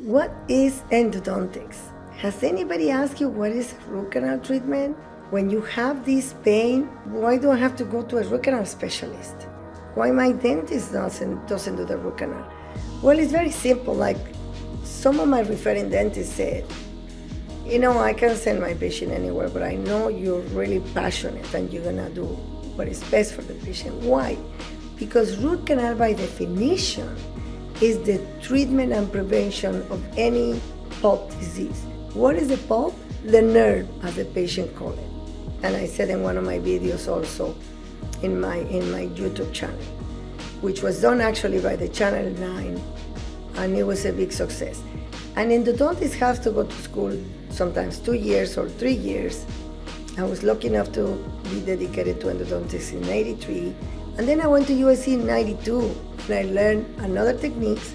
What is endodontics? Has anybody asked you what is root canal treatment? When you have this pain, why do I have to go to a root canal specialist? Why my dentist doesn't do the root canal? Well, it's very simple. Like some of my referring dentists said, I can send my patient anywhere, but I know you're really passionate and you're gonna do what is best for the patient. Why? Because root canal by definition is the treatment and prevention of any pulp disease. What is the pulp? The nerve, as the patient calls it. And I said in one of my videos also in my YouTube channel, which was done actually by the Channel 9, and it was a big success. And endodontists have to go to school sometimes 2 years or 3 years. I was lucky enough to be dedicated to endodontics in '83, and then I went to USC in '92, and I learned another techniques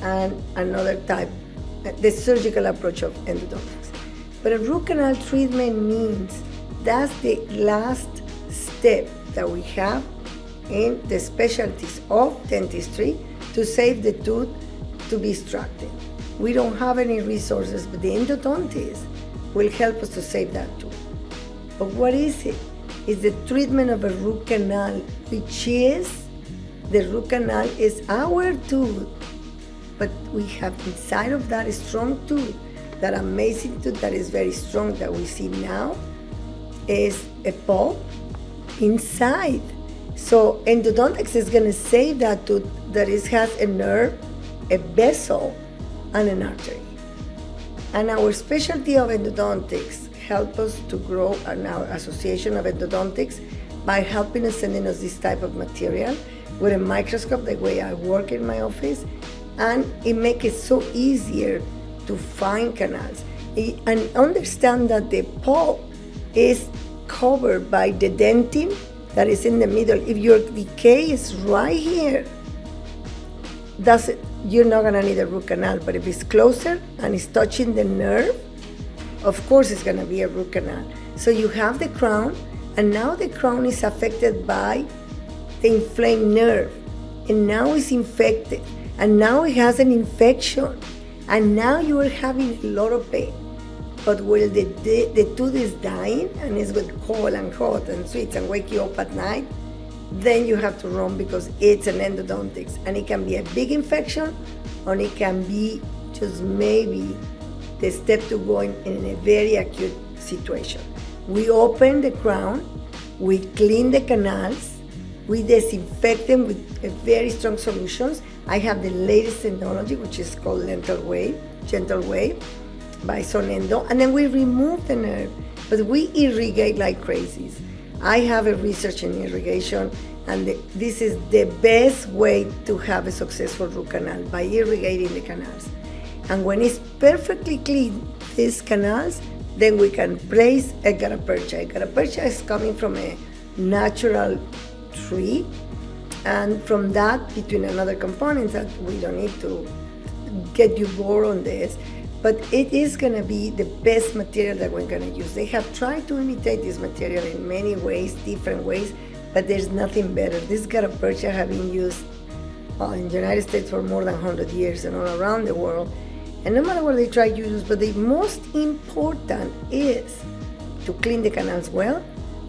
and another type, the surgical approach of endodontics. But a root canal treatment means that's the last step that we have in the specialties of dentistry to save the tooth to be extracted. We don't have any resources, but the endodontist will help us to save that tooth. But what is it? It's the treatment of a root canal, which is, the root canal is our tooth, but we have inside of that strong tooth, that amazing tooth that is very strong that we see now, is a pulp inside. So endodontics is going to save that tooth that has a nerve, a vessel, and an artery. And our specialty of endodontics help us to grow in our association of endodontics by helping us, sending us this type of material with a microscope, the way I work in my office, and it makes it so easier to find canals. And understand that the pulp is covered by the dentin that is in the middle. If your decay is right here, you're not gonna need a root canal, but if it's closer and it's touching the nerve, of course it's gonna be a root canal. So you have the crown, and now the crown is affected by the inflamed nerve, and now it's infected, and now it has an infection, and now you are having a lot of pain. But when the tooth is dying and it's with cold and hot and sweet and wake you up at night, then you have to run, because it's an endodontics, and it can be a big infection, or it can be just maybe the step to going in a very acute situation. We open the crown, we clean the canals, we disinfect them with a very strong solutions. I have the latest technology, which is called gentle wave by Sonendo, and then we remove the nerve, but we irrigate like crazies. I have a research in irrigation, and this is the best way to have a successful root canal, by irrigating the canals. And when it's perfectly clean, these canals, then we can place a garapercha. A garapercha is coming from a natural tree, and from that, between another components that we don't need to get you bored on this, but it is going to be the best material that we're going to use. They have tried to imitate this material in many ways, different ways, but there's nothing better. This garapercha have been used in the United States for more than 100 years and all around the world. And no matter what they try to use, but the most important is to clean the canals well,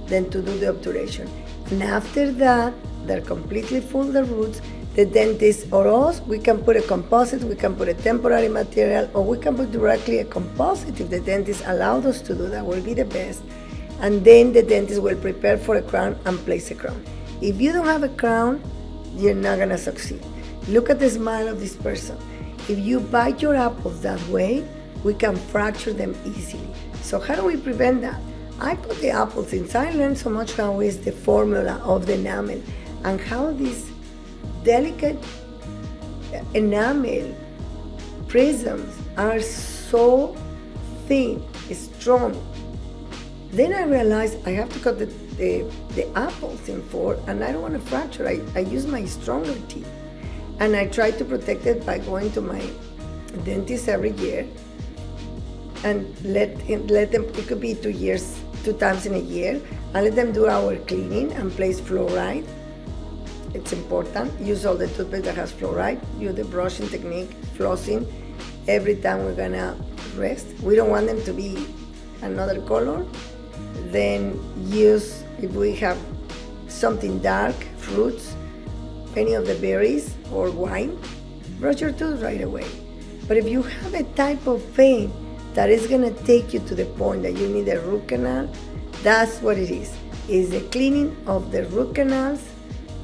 then to do the obturation. And after that, they're completely full, the roots. The dentist or us, we can put a composite, we can put a temporary material, or we can put directly a composite. If the dentist allowed us to do that, will be the best. And then the dentist will prepare for a crown and place a crown. If you don't have a crown, you're not gonna succeed. Look at the smile of this person. If you bite your apples that way, we can fracture them easily. So how do we prevent that? I put the apples inside. I learned so much how is the formula of the enamel, and how this delicate enamel prisms are so thin, strong. Then I realized I have to cut the apples in four, and I don't want to fracture. I use my stronger teeth, and I try to protect it by going to my dentist every year and let them, it could be 2 years, 2 times in a year, and let them do our cleaning and place fluoride. It's important. Use all the toothpaste that has fluoride. Use the brushing technique, flossing, every time we're gonna rest. We don't want them to be another color. Then use, if we have something dark, fruits, any of the berries or wine, brush your tooth right away. But if you have a type of pain that is gonna take you to the point that you need a root canal, that's what it is the cleaning of the root canals,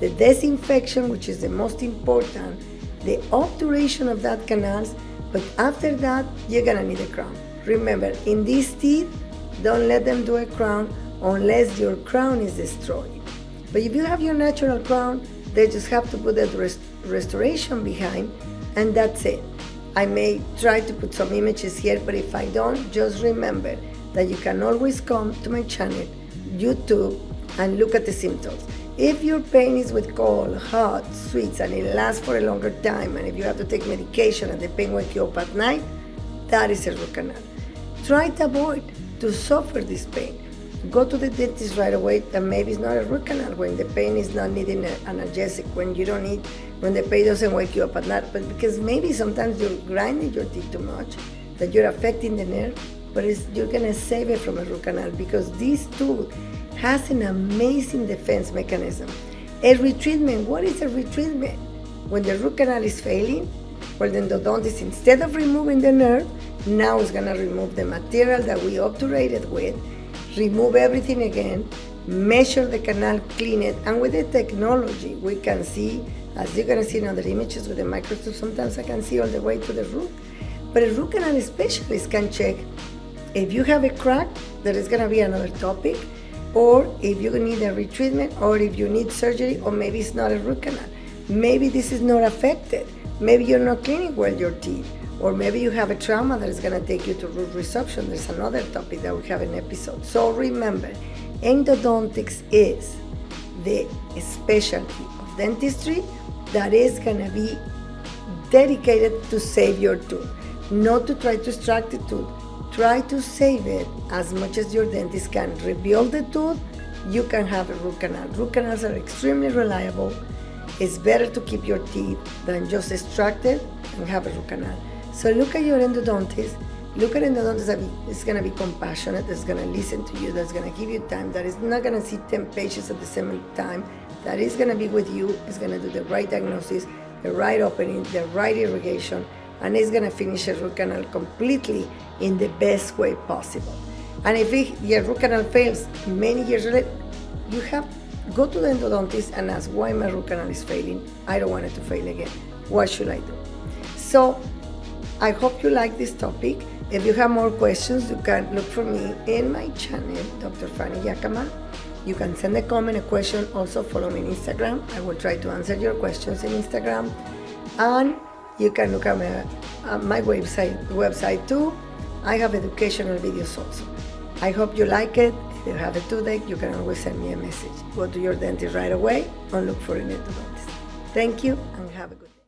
the disinfection, which is the most important, the obturation of that canals, but after that, you're gonna need a crown. Remember, in these teeth, don't let them do a crown unless your crown is destroyed. But if you have your natural crown, they just have to put that restoration behind, and that's it. I may try to put some images here, but if I don't, just remember that you can always come to my channel, YouTube, and look at the symptoms. If your pain is with cold, hot, sweets, and it lasts for a longer time, and if you have to take medication and the pain wakes you up at night, that is a root canal. Try to avoid to suffer this pain. Go to the dentist right away, and maybe it's not a root canal when the pain is not needing an analgesic, when you don't need, when the pain doesn't wake you up at night, but because maybe sometimes you're grinding your teeth too much, that you're affecting the nerve, but you're gonna save it from a root canal because this tooth has an amazing defense mechanism. A retreatment, what is a retreatment? When the root canal is failing, well, the endodontist, instead of removing the nerve, now is gonna remove the material that we obturated with, remove everything again, measure the canal, clean it, and with the technology, we can see, as you're gonna see in other images with the microscope, sometimes I can see all the way to the root. But a root canal specialist can check if you have a crack, that is gonna be another topic, or if you need a retreatment, or if you need surgery, or maybe it's not a root canal. Maybe this is not affected. Maybe you're not cleaning well your teeth, or maybe you have a trauma that is gonna take you to root resorption. There's another topic that we have an episode. So remember, endodontics is the specialty of dentistry that is gonna be dedicated to save your tooth, not to try to extract the tooth. Try to save it as much as your dentist can. Rebuild the tooth, you can have a root canal. Root canals are extremely reliable. It's better to keep your teeth than just extract it and have a root canal. So look at your endodontist. Look at endodontist that is going to be compassionate, that's going to listen to you, that's going to give you time, that is not going to see 10 patients at the same time, that is going to be with you, is going to do the right diagnosis, the right opening, the right irrigation, and it's gonna finish a root canal completely in the best way possible. And if your root canal fails many years later, you have go to the endodontist and ask why my root canal is failing. I don't want it to fail again. What should I do? So I hope you like this topic. If you have more questions, you can look for me in my channel, Dr. Fanny Yakama. You can send a comment, a question. Also follow me on Instagram. I will try to answer your questions in Instagram. And you can look at my website too. I have educational videos also. I hope you like it. If you have a toothache, you can always send me a message. Go to your dentist right away and look for an endodontist. Thank you and have a good day.